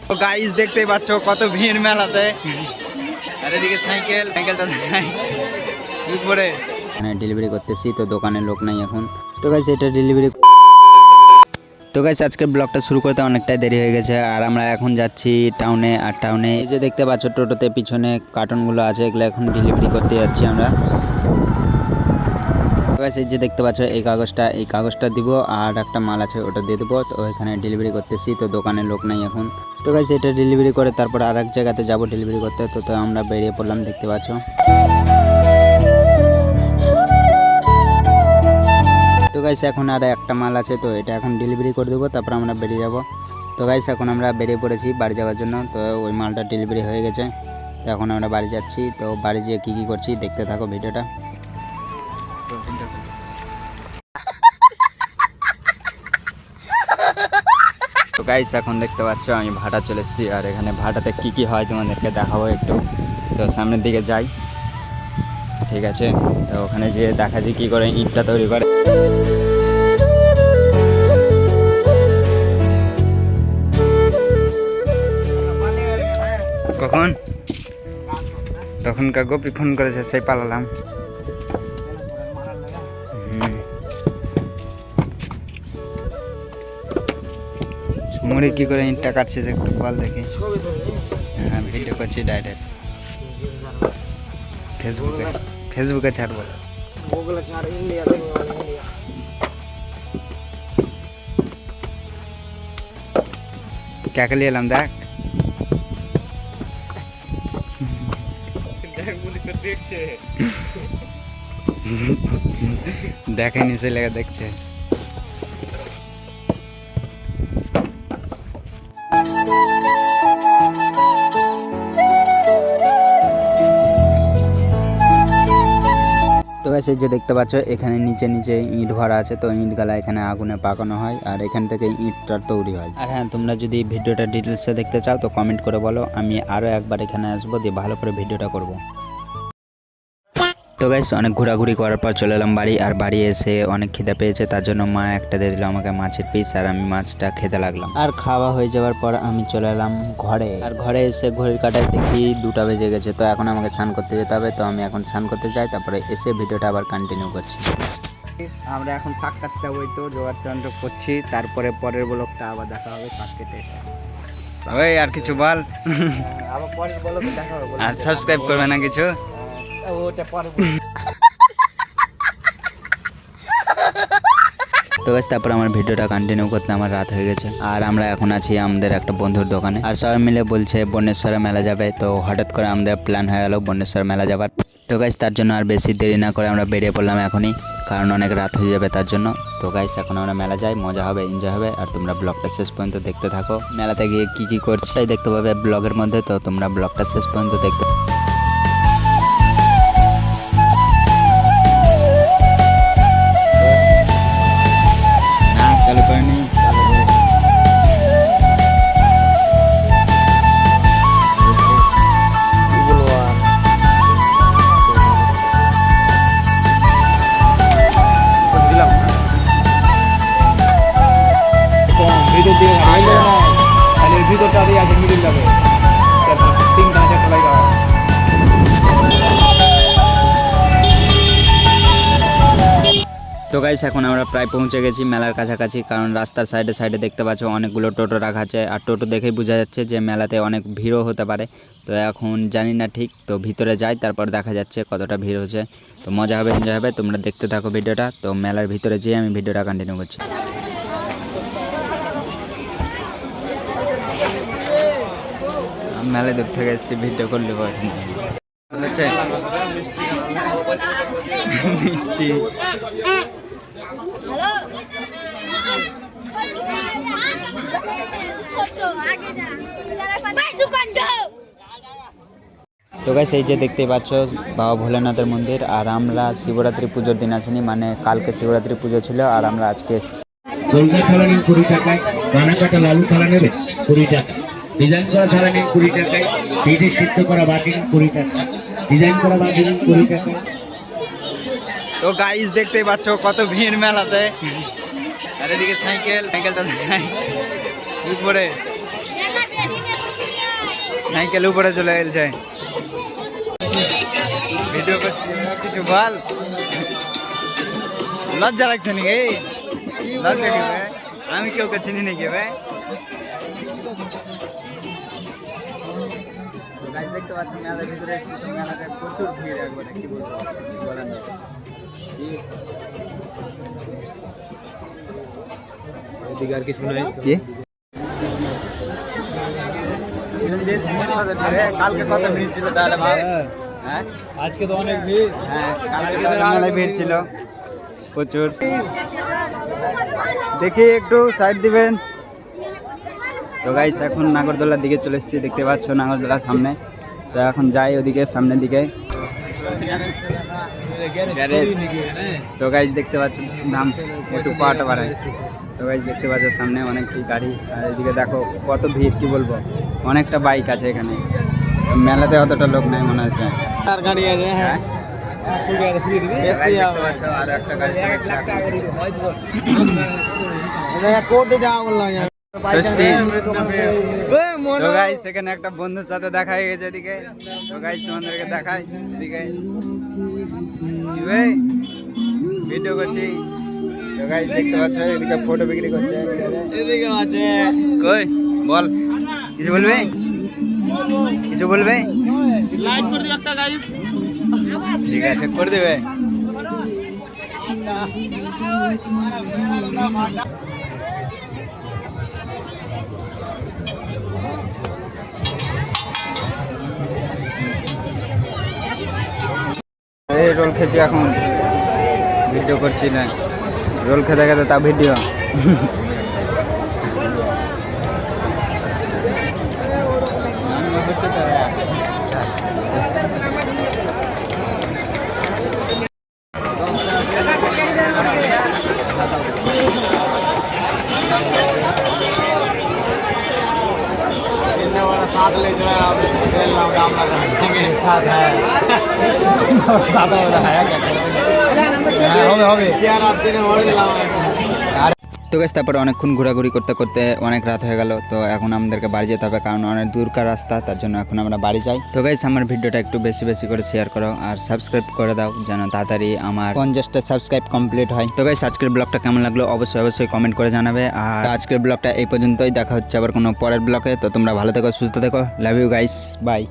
তো গাইস দেখতেই পাচ্ছ কত ভিড় মেলাতে। আর এদিকে সাইকেলটা উপরে ডেলিভারি করতেছি, তো দোকানে লোক নাই এখন। তো গাইস এটা ডেলিভারি। তো গাইস আজকের ব্লগটা শুরু করতে অনেকটাই দেরি হয়ে গেছে, আর আমরা এখন যাচ্ছি টাউনে। আর টাউনে এই যে দেখতে পাচ্ছ টোটোতে পিছনে কার্টুনগুলো আছে, এগুলো এখন ডেলিভারি করতে যাচ্ছি আমরা। তো গাইস এই যে দেখতে পাচ্ছ এই কাগজটা দিব, আর একটা মাল আছে ওটা দিয়ে দেবো। তো এখানে ডেলিভারি করতেছি, তো দোকানে লোক নাই এখন। তো গাইস এটা ডেলিভারি করে তারপর আর এক জায়গাতে যাবো ডেলিভারি করতে। তো আমরা বেরিয়ে পড়লাম, দেখতে পাচ্ছ। তো গাইস এখন আর একটা মাল আছে, তো এটা এখন ডেলিভারি করে দেবো, তারপর আমরা বেরিয়ে যাব। তো গাইস এখন আমরা বেরিয়ে পড়েছি বাড়ি যাওয়ার জন্য। তো ওই মালটা ডেলিভারি হয়ে গেছে, তো এখন আমরা বাড়ি যাচ্ছি। তো বাড়ি যেয়ে কী করছি দেখতে থাকো ভিডিওটা। তো গাইস এখন দেখতে পাচ্ছ আমি ভাটা চলে এসেছি, আর এখানে ভাটাতে কি হয় তোমাদেরকে দেখাবো একটু। তো সামনের দিকে যাই, ঠিক আছে। তো ওখানে যেয়ে দেখা যায় কী করে ইটটা তৈরি করে। তখনকার গোপী ফোন করেছে, সেই পালালাম। মুড়ি কি করে ইটটা কাটছিস একটু বল দেখি। হ্যাঁ ভিডিও করছি ডাইরেক্ট ফেসবুকে ছাড়বো। ক্যাকে এলাম দেখ দেখে নিচে লেগে দেখছে। তো গাইস এই যে দেখতে পাচ্ছ এখানে নিচে ইট ভরা আছে, তো ইট গালা এখানে আগুনে পাকানো হয়, আর এখান থেকে ইটটা তৈরি হয়। আর হ্যাঁ, তোমরা যদি ভিডিওটা ডিটেলসে দেখতে চাও তো কমেন্ট করে বলো, আমি আরও একবার এখানে আসবো, দিয়ে ভালো করে ভিডিওটা করব। তো গাইস অনেক ঘোরাঘুরি করার পর চলে এলাম বাড়ি। আর বাড়ি এসে অনেক খিদে পেয়েছে, তার জন্য মা একটা দিয়ে দিল আমাকে মাছের পিস, আর আমি মাছটা খেতে লাগলাম। আর খাওয়া হয়ে যাওয়ার পর আমি চলে এলাম ঘরে। আর ঘরে এসে ঘড়ির কাঁটায় দেখি 2টা বেজে গেছে, তো এখন আমাকে স্নান করতে যেতে হবে। তো আমি এখন স্নান করতে যাই, তারপরে এসে ভিডিওটা আবার কন্টিনিউ করছি। আমরা এখন শাক কাটতে যাবো, তো জোগাড় করছি, তারপরে পরের ব্লগটা আবার দেখা হবে শাক কেটে। ওই আর কিছু বল, আবার পরের ব্লগে দেখা হবে। আর সাবস্ক্রাইব করবে না কিছু? তো গাইস তারপর আমার ভিডিওটা কন্টিনিউ করতে আমার রাত হয়ে গেছে, আর আমরা এখন আছি আমাদের একটা বন্ধুর দোকানে। আর সবাই মিলে বলছে বন্যেশ্বরে মেলা যাবে, তো হঠাৎ করে আমাদের প্ল্যান হয়ে গেল বন্যেশ্বর মেলা যাবার। তো গাইস তার জন্য আর বেশি দেরি না করে আমরা বেরিয়ে পড়লাম এখনই, কারণ অনেক রাত হয়ে যাবে তার জন্য। তো গাইস এখন আমরা মেলা যাই, মজা হবে, এনজয় হবে, আর তোমরা ব্লগটা শেষ পর্যন্ত দেখতে থাকো। মেলাতে গিয়ে কি করছি তাই দেখতে পাবে ব্লগের মধ্যে, তো তোমরা ব্লগটা শেষ পর্যন্ত দেখতে। চালু করে নি। ভিতরটা দিয়ে আছে মিডিল যাবে 3টা 4টা লাগা। তো গাইস এখন আমরা প্রায় পৌঁছে গেছি মেলার কাছাকাছি, কারণ রাস্তার সাইডে দেখতে পাচ্ছ অনেকগুলো টোটো রাখা আছে, আর টোটো দেখেই বোঝা যাচ্ছে যে মেলাতে অনেক ভিড়ও হতে পারে। তো এখন জানি না ঠিক, তো ভিতরে যাই তারপর দেখা যাচ্ছে কতটা ভিড় হচ্ছে। তো মজা হবে, এনজয় হবে, তোমরা দেখতে থাকো ভিডিওটা। তো মেলার ভিতরে যেয়ে আমি ভিডিওটা কন্টিনিউ করছি। মেলায় দূর থেকে এসেছি, ভিডিও করলে মিষ্টি। তো গাইস এই যে দেখতে পাচ্ছ বাবা ভোলেনাথের মন্দির, আর আমরা শিবরাত্রি পুজোর দিন আসিনি, মানে কালকে শিবরাত্রি পুজো ছিল, আর আমরা আজকে এসেছি। ডিজাইন করা থালা নিন 20 টাকায়, পিঠে সিদ্ধ করা বাটি নিন 20 টাকা, ডিজাইন করা বাটি নিন 20 টাকা। তো গাইস দেখতেই পাচ্ছ কত ভিড় মেলাতে। আর এদিকে সাইকেলটা উপরে, সাইকেল উপরে চলে গেছে। ভিডিও করছি, কিছু বল। লজ্জা লাগছে নাকি? লজ্জা কি ভাই? আমি কেউ চিনি নাকি ভাই? দেখতে পাচ্ছি মেলার ভিতরে মেলাতে প্রচুর ভিড়, একবারে কি বলবো বলার নেই। এদিকে আর কিছু নাই কি? কালকে কত ভিড় ছিল তাহলে ভাই? হ্যাঁ আজকে তো অনেক ভিড়। হ্যাঁ কালকে মেলায় ভিড় ছিল প্রচুর। দেখি একটু সাইড দিবেন। তো গাইস এখন নাগরদোলার দিকে চলে এসেছি, দেখতে পাচ্ছ নাগরদোলার সামনে। তো এখন যাই ওদিকে সামনের দিকে। তো গাইস দেখতে পাচ্ছ দাম একটু পাটা বাড়ায়। তো গাইস দেখতে পাচ্ছ সামনে অনেকটি গাড়ি, আর এদিকে দেখো কত ভিড়, কি বলবো। অনেকটা বাইক আছে এখানে, মেলাতে অতটা লোক নাই মনে হচ্ছে। আর গাড়ি আছে, হ্যাঁ আর একটা গাড়ি। তো গাইস সেখানে একটা বন্ধুর সাথে দেখা হয়ে গেছে এদিকে। তো গাইস তোমাদেরকে দেখাই, এদিকে ভিডিও করছি। তো গাইস দেখতে পাচ্ছ এদিকে ফটো বিক্রি করছে, এদিকে আছে। কই বল, কিছু বলবে? কিছু বলবে? লাইক করে দিও একটা গাইস। ঠিক আছে করে দেবে। এই রোল খেয়েছি, এখন ভিডিও করছি না। রোল খেতে খেতে তা ভিডিও। साथ ले जो है खेल रहा हूँ, काम लगा साथ है साथ है क्या তো গাইস তারপরে অনেকক্ষণ ঘোরাঘুরি করতে করতে অনেক রাত হয়ে গেল। তো এখন আমাদেরকে বাড়ি যেতে হবে, কারণ অনেক দূরকার রাস্তা, তার জন্য এখন আমরা বাড়ি যাই। তো গাইস আমার ভিডিওটা একটু বেশি বেশি করে শেয়ার করো আর সাবস্ক্রাইব করে দাও, যেন তাড়াতাড়ি আমার 50টা সাবস্ক্রাইব কমপ্লিট হয়। তো গাইস আজকের ব্লগটা কেমন লাগলো অবশ্যই কমেন্ট করে জানাবে। আর আজকের ব্লগটা এই পর্যন্তই, দেখা হচ্ছে আবার কোনো পরের ব্লগে। তো তোমরা ভালো থেকো, সুস্থ থেকো, লাভ ইউ গাইস, বাই।